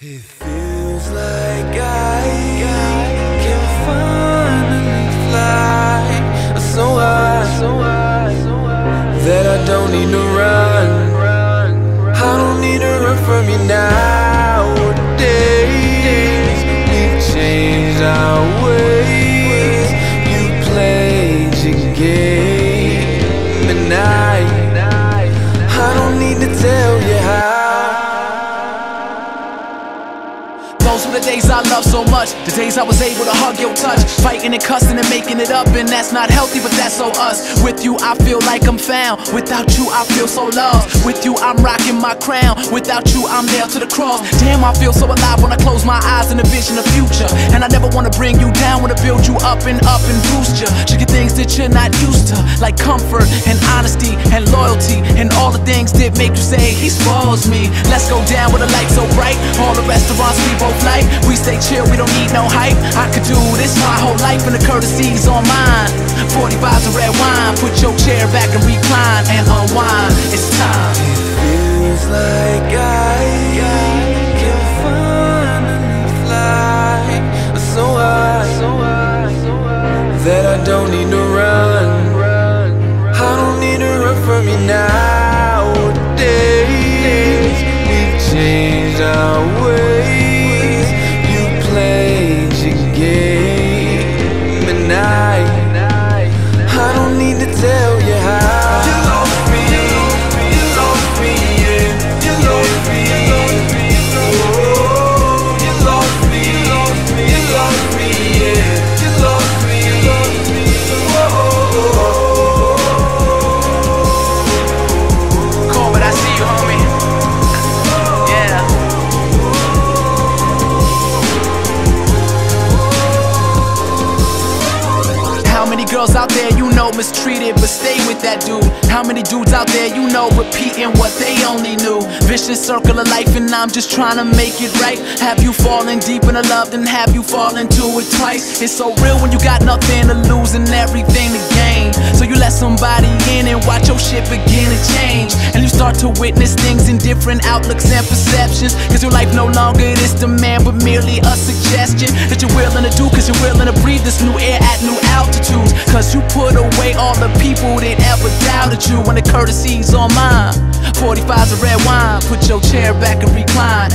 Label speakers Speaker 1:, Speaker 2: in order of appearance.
Speaker 1: It feels like I can finally fly so high that I don't need to run. I don't need to run from you nowadays. We've changed our ways. You played your game, and I don't need to tell you how.
Speaker 2: Those were the days I loved so much, the days I was able to hug your touch, fighting and cussing and making it up, and that's not healthy, but that's so us. With you I feel like I'm found, without you I feel so loved. With you I'm rocking my crown, without you I'm nailed to the cross. Damn, I feel so alive when I close my eyes and envision the future. And I never wanna bring you down, wanna build you up and boost you. Show you things that you're not used to, like comfort and honesty and loyalty, and all the things that make you say he spoils me. Let's go down with a light so bright, all the restaurants we both like. We stay chill, we don't need no hype. I could do this my whole life, and the courtesy's on mine. 45's of red wine, put your chair back and recline and unwind. It's time.
Speaker 1: It feels like I can finally fly so high that I don't need to run. I don't need to run from you nowadays. We've changed our ways. You played your game, and I don't need to tell you how. You lost me, you lost me, yeah. You lost me, oh, you lost me, you lost me, yeah. You lost me,
Speaker 2: Cool, but I see you, homie. Yeah. How many girls out there you know mistreated but stay with that dude? How many dudes out there you know repeating what they only knew? Vicious circle of life, and I'm just trying to make it right. Have you fallen deep in a love, then have you fallen to it twice? It's so real when you got nothing to lose and everything to gain. So you let somebody in and watch your shit begin to change, and you start to witness things in different outlooks and perceptions. Cause your life no longer this demand, but merely a suggestion that you're willing to do, cause you're willing to breathe this new air at new altitudes. Cause you put away all the people that ever doubted you, when the courtesy's on mine. 45's of red wine, put your chair back and recline